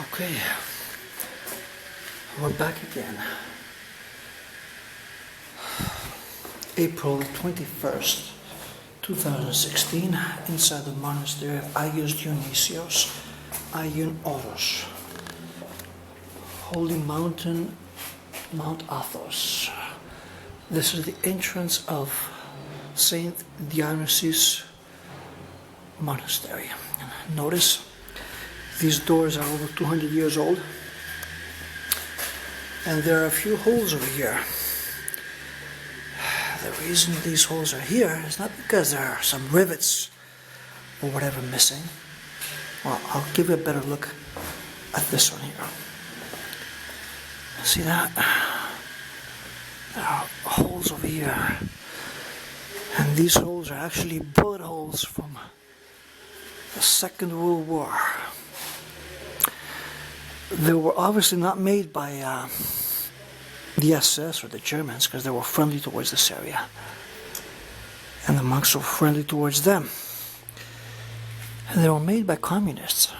Okay, we're back again. April 21st, 2016, inside the Monastery of Agios Dionysios, Agion Oros, holy mountain, Mount Athos. This is the entrance of Saint Dionysius Monastery. Notice these doors are over 200 years old, and there are a few holes over here. The reason these holes are here is not because there are some rivets or whatever missing. Well, I'll give you a better look at this one here. See that? There are holes over here, and these holes are actually bullet holes from the Second World War. They were obviously not made by the SS or the Germans, because they were friendly towards this area, and the monks were friendly towards them. And they were made by communists.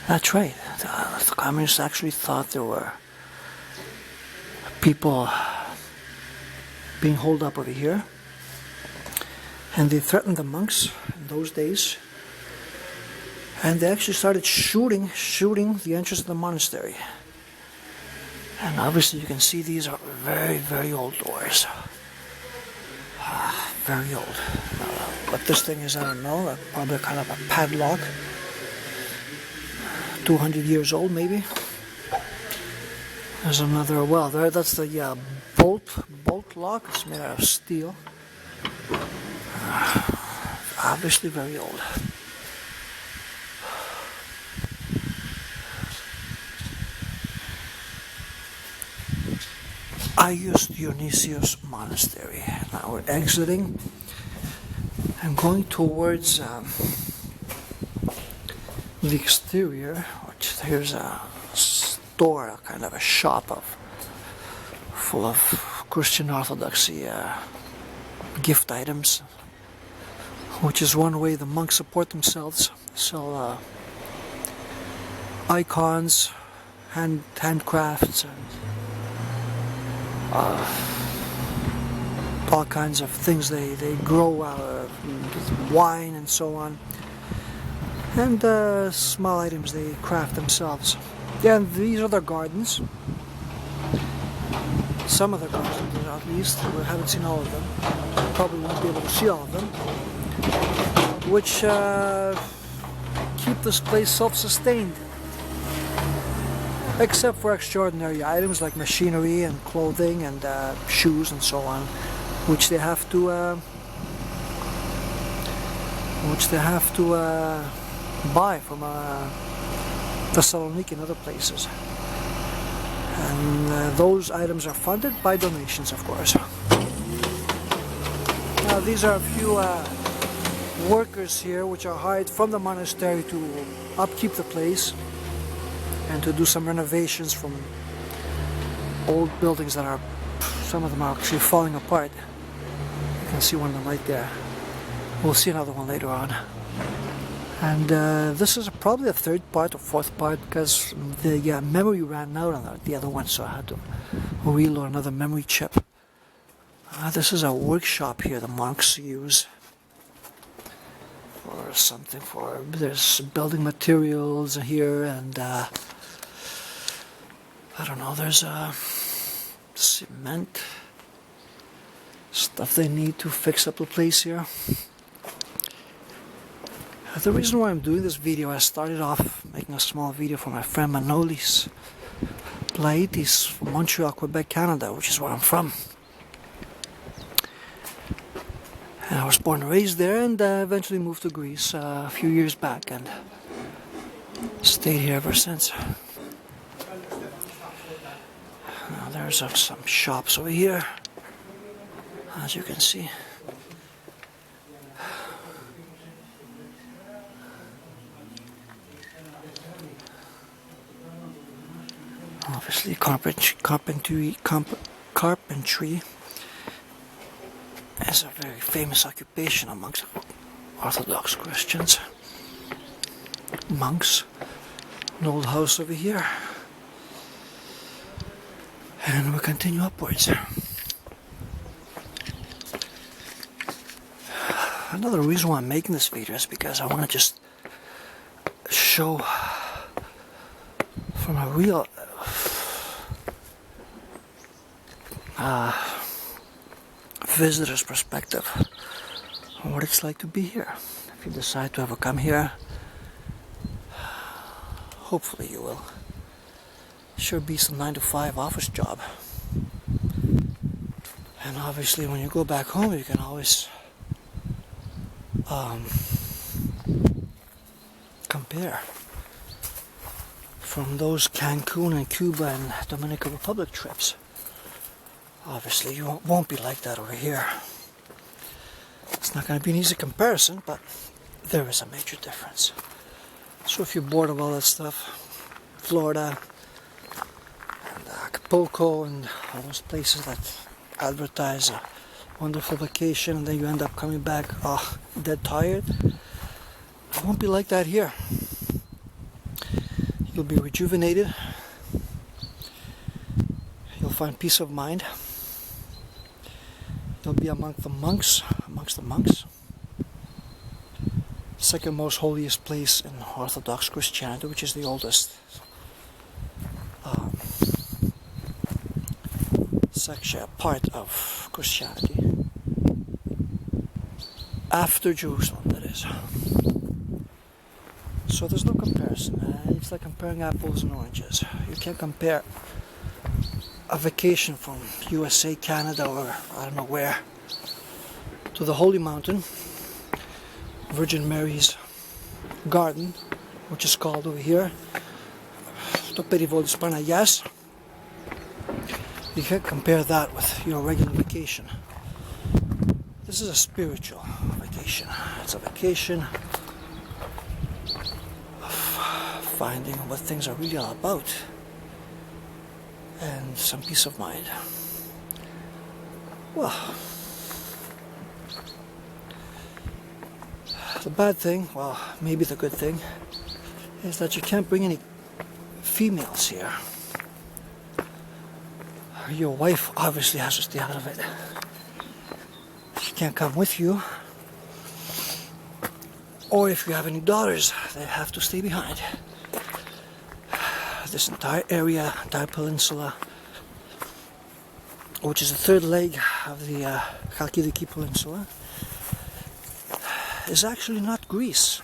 That's right. The communists actually thought there were people being holed up over here, and they threatened the monks in those days. And they actually started shooting the entrance of the monastery. And obviously you can see these are very, very old doors. Very old. What this thing is, I don't know. Probably kind of a padlock. 200 years old, maybe. There's another, well, that's the bolt lock. It's made out of steel. Obviously very old. Agios Dionysios Monastery. Now we're exiting and going towards the exterior, which there's a store, a kind of a shop full of Christian Orthodoxy gift items, which is one way the monks support themselves. Sell icons, handcrafts, and all kinds of things they grow, wine and so on, and small items they craft themselves. Yeah, and these are their gardens. Some of their gardens, at least. We haven't seen all of them. Probably won't be able to see all of them, which keep this place self-sustained. Except for extraordinary items like machinery and clothing and shoes and so on, which they have to buy from Thessaloniki and other places. And those items are funded by donations, of course. Now these are a few workers here which are hired from the monastery to upkeep the place and to do some renovations from old buildings that are, some of them are actually falling apart. You can see one of them right there. We'll see another one later on. And this is probably the third part or fourth part, because the memory ran out on the other one, so I had to reload another memory chip. This is a workshop here the monks use for something. There's building materials here, and I don't know, there's cement, stuff they need to fix up the place here. The reason why I'm doing this video, I started off making a small video for my friend Manolis Plaitis from Montreal, Quebec, Canada, which is where I'm from. And I was born and raised there, and eventually moved to Greece a few years back, and stayed here ever since. Now there's some shops over here, as you can see. Obviously carpentry is a very famous occupation amongst Orthodox Christians. Monks An old house over here. And we continue upwards. Another reason why I'm making this video is because I want to just show from a real visitor's perspective on what it's like to be here. If you decide to ever come here, hopefully you will. Sure be some 9-to-5 office job. And obviously when you go back home you can always compare from those Cancun and Cuba and Dominican Republic trips. Obviously you won't be like that over here. It's not going to be an easy comparison, but there is a major difference. So if you're bored of all that stuff, Florida and Acapulco and all those places that advertise a wonderful vacation and then you end up coming back dead tired, it won't be like that here. You'll be rejuvenated. You'll find peace of mind. You'll be amongst the monks. Second most holiest place in Orthodox Christianity, which is the oldest section, part of Christianity. After Jerusalem, that is. So there's no comparison. It's like comparing apples and oranges. You can't compare a vacation from USA, Canada, or I don't know where, to the Holy Mountain, Virgin Mary's garden, which is called over here to Perivolis Panayas. You can't compare that with your regular vacation. This is a spiritual vacation. It's a vacation of finding what things are really all about and some peace of mind. Well, the bad thing, well, maybe the good thing, is that you can't bring any females here. Your wife obviously has to stay out of it. She can't come with you. Or if you have any daughters, they have to stay behind. This entire area, entire peninsula, which is the third leg of the Chalkidiki Peninsula, is actually not Greece.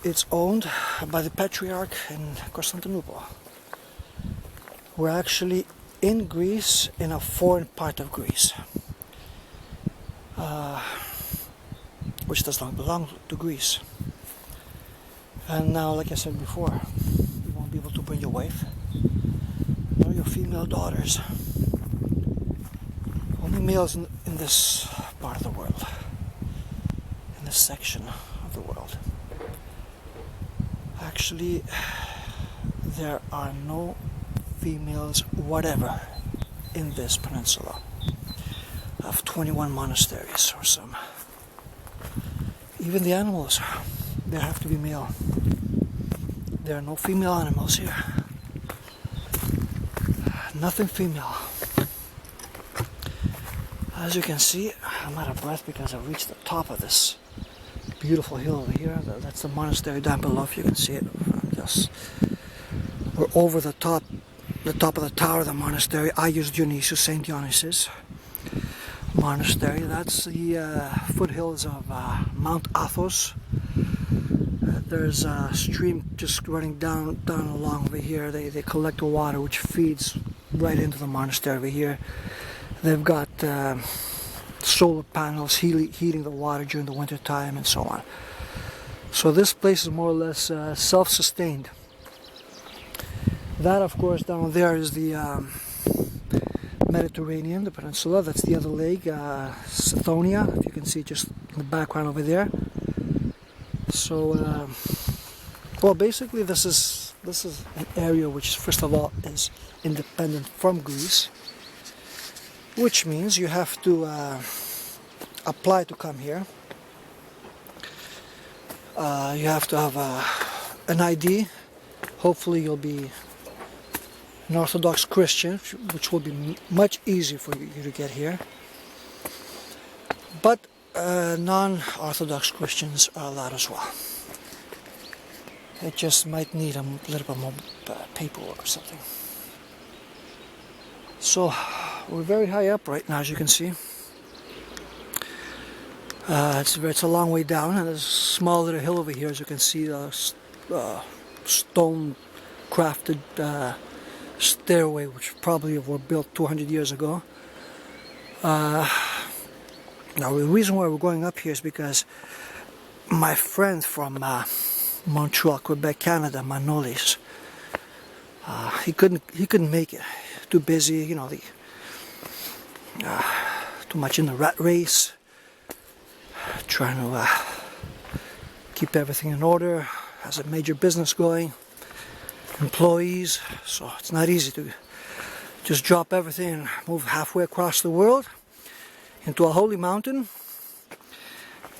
It's owned by the Patriarch in Constantinople. We're actually in Greece, in a foreign part of Greece, which does not belong to Greece. And now, like I said before, you won't be able to bring your wife nor your female daughters. Only males in this part of the world, in this section of the world. Actually, there are no females whatever in this peninsula. I have 21 monasteries or some. Even the animals, they have to be male. There are no female animals here. Nothing female. As you can see, I'm out of breath because I've reached the top of this beautiful hill over here. That's the monastery down below, if you can see it. Just, we're over the top of the tower of the monastery, Agios Dionysios, St. Dionysius Monastery. That's the foothills of Mount Athos. There's a stream just running down along over here. They collect the water which feeds right into the monastery over here. They've got solar panels heating the water during the winter time and so on. So this place is more or less self-sustained. That, of course, down there is the Mediterranean, the peninsula. That's the other leg, Sithonia, if you can see just in the background over there. So, well, basically this is an area which, first of all, is independent from Greece, which means you have to apply to come here. You have to have an ID. Hopefully you'll be an Orthodox Christian, which will be much easier for you to get here. But non-Orthodox Christians are allowed as well. It just might need a little bit more paperwork or something. So we're very high up right now, as you can see. It's a long way down, and there's a small little hill over here, as you can see. Stone crafted stairway, which probably were built 200 years ago. Now the reason why we're going up here is because my friend from Montreal, Quebec, Canada, Manolis, he couldn't make it. Too busy, you know, too much in the rat race, trying to keep everything in order, has a major business going, employees, so it's not easy to just drop everything and move halfway across the world into a holy mountain,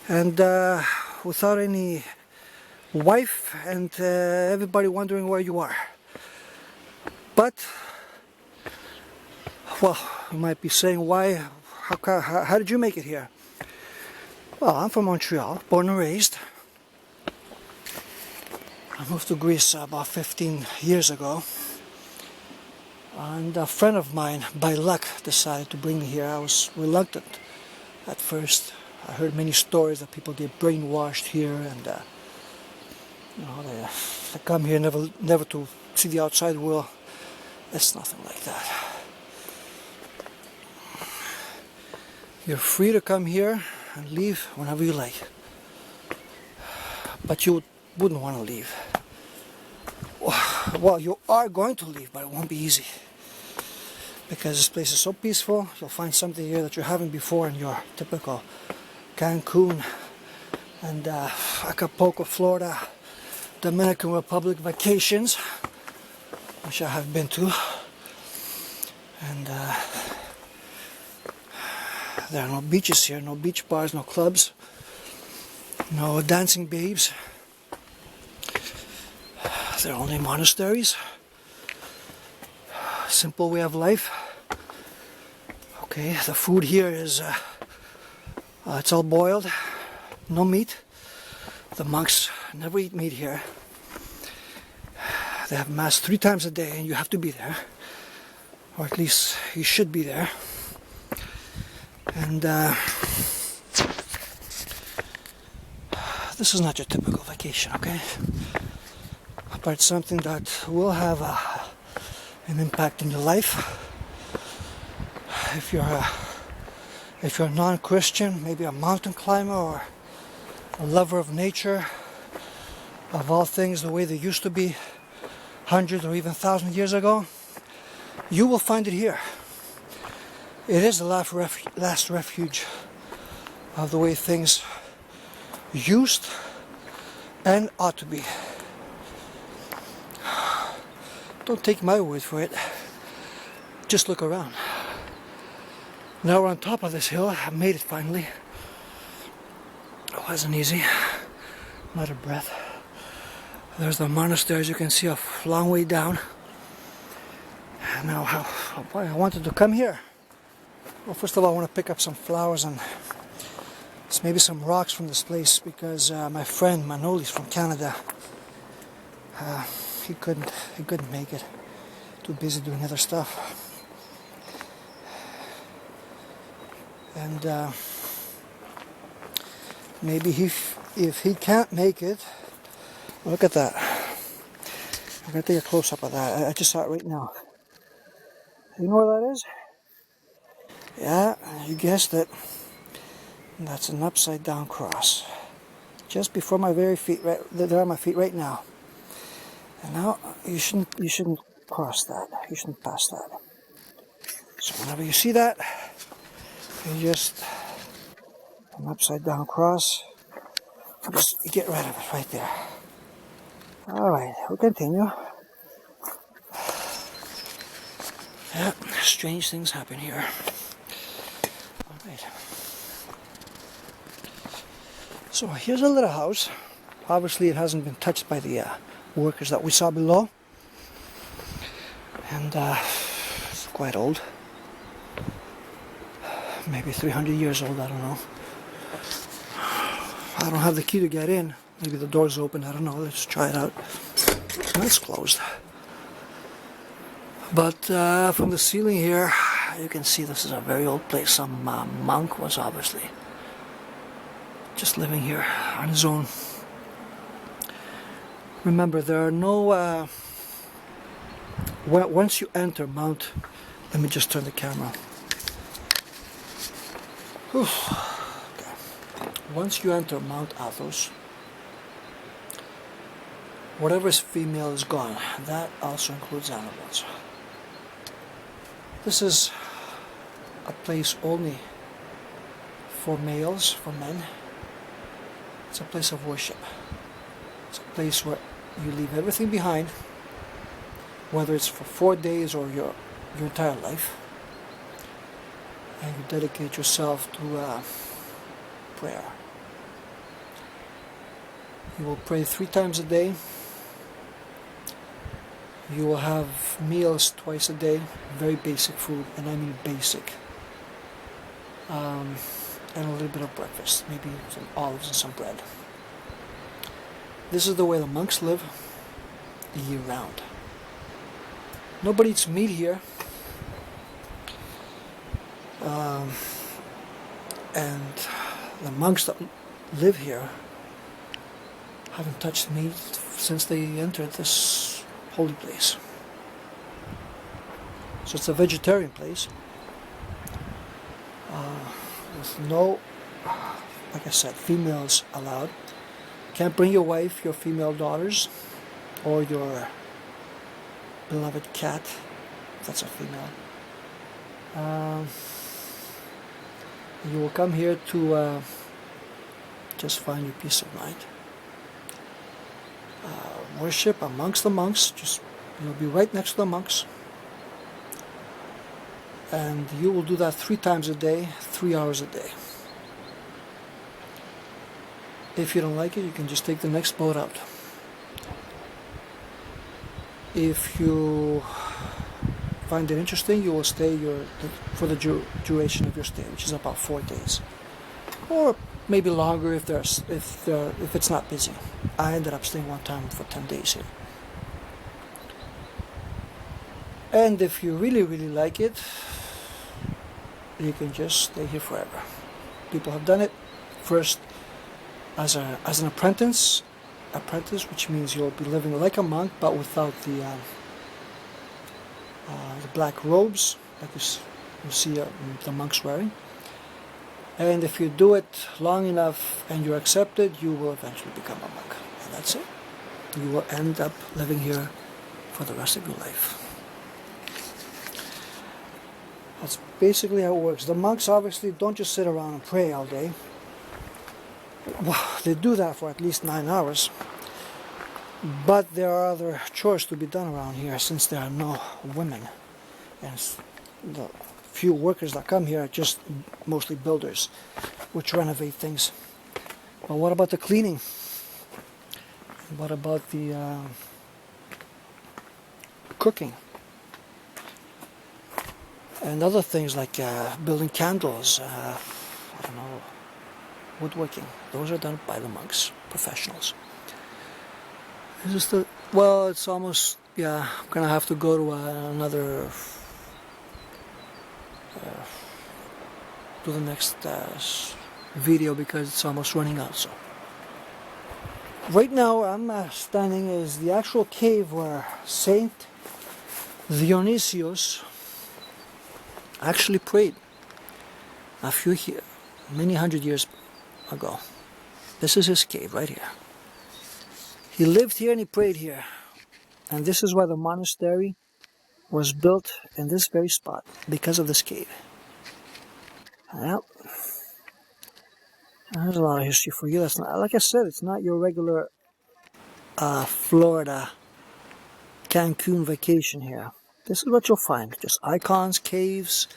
and without any wife and everybody wondering where you are. But, well, you might be saying, why, how did you make it here? Well, I'm from Montreal, born and raised. I moved to Greece about 15 years ago, and a friend of mine, by luck, decided to bring me here. I was reluctant at first. I heard many stories that people get brainwashed here, and you know, they come here never to see the outside world. It's nothing like that. You're free to come here and leave whenever you like, but you wouldn't want to leave. Well, you are going to leave, but it won't be easy, because this place is so peaceful. You'll find something here that you haven't before in your typical Cancun and Acapulco, Florida, Dominican Republic vacations, which I have been to. And there are no beaches here, no beach bars, no clubs, no dancing babes. There are only monasteries. Simple way of life. Okay, the food here is it's all boiled, no meat. The monks never eat meat here. They have mass 3 times a day, and you have to be there, or at least you should be there. And this is not your typical vacation, okay? But it's something that will have an impact in your life. If you're a non-Christian, maybe a mountain climber or a lover of nature, of all things the way they used to be hundreds or even 1,000 years ago, you will find it here. It is the last refuge of the way things used and ought to be. Don't take my word for it. Just look around. Now we're on top of this hill. I made it finally. It wasn't easy. I'm out of breath. There's the monastery, as you can see, a long way down. Now, why I wanted to come here? Well, first of all, I want to pick up some flowers and maybe some rocks from this place, because my friend Manolis from Canada, he couldn't make it. Too busy doing other stuff. And maybe if he can't make it, look at that. I'm gonna take a close up of that. I just saw it right now. You know where that is? Yeah, you guessed it. That's an upside down cross. Just before my very feet, right there are my feet right now. And now you shouldn't cross that. You shouldn't pass that. So whenever you see that, you just an upside down cross. Just get rid of it right there. Alright, we'll continue. Yeah, strange things happen here. Alright. So here's a little house. Obviously it hasn't been touched by the workers that we saw below. And it's quite old. Maybe 300 years old, I don't know. I don't have the key to get in. Maybe the door's open, I don't know. Let's try it out. No, it's closed. But from the ceiling here, you can see this is a very old place. Some monk was obviously just living here on his own. Remember, there are no... once you enter Mount... Let me just turn the camera. Okay. Once you enter Mount Athos, whatever is female is gone. That also includes animals. This is a place only for males, for men. It's a place of worship. It's a place where you leave everything behind, whether it's for 4 days or your entire life, and you dedicate yourself to prayer. You will pray 3 times a day. You will have meals twice a day, very basic food, and I mean basic. And a little bit of breakfast, maybe some olives and some bread. This is the way the monks live year round. Nobody eats meat here. And the monks that live here haven't touched meat since they entered this holy place. So it's a vegetarian place. With no, like I said, females allowed. Can't bring your wife, your female daughters, or your beloved cat, if that's a female. You will come here to just find your peace of mind. Worship amongst the monks. Just you'll be right next to the monks, and you will do that 3 times a day, 3 hours a day. If you don't like it, you can just take the next boat out. If you find it interesting, you will stay for the duration of your stay, which is about 4 days, or maybe longer if it's not busy. I ended up staying one time for 10 days here. And if you really, really like it, you can just stay here forever. People have done it first as an apprentice, which means you'll be living like a monk, but without the black robes like you see the monks wearing. And if you do it long enough and you're accepted, you will eventually become a monk. And that's it. You will end up living here for the rest of your life. That's basically how it works. The monks obviously don't just sit around and pray all day. Well, they do that for at least 9 hours. But there are other chores to be done around here, since there are no women. And the few workers that come here are just mostly builders, which renovate things. But what about the cleaning? What about the cooking? And other things like building candles, I don't know, woodworking. Those are done by the monks, professionals. Well, it's almost, yeah, I'm going to have to go to another, to the next video because it's almost running out. So right now I'm standing is the actual cave where Saint Dionysios actually prayed many hundred years ago. This is his cave right here. He lived here and he prayed here. And this is why the monastery was built in this very spot, because of this cave. Well, there's a lot of history for you. That's not, like I said, it's not your regular Florida Cancun vacation here. This is what you'll find. Just icons, caves,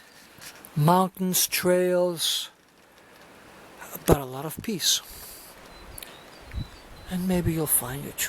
mountains, trails, but a lot of peace. and maybe you'll find your true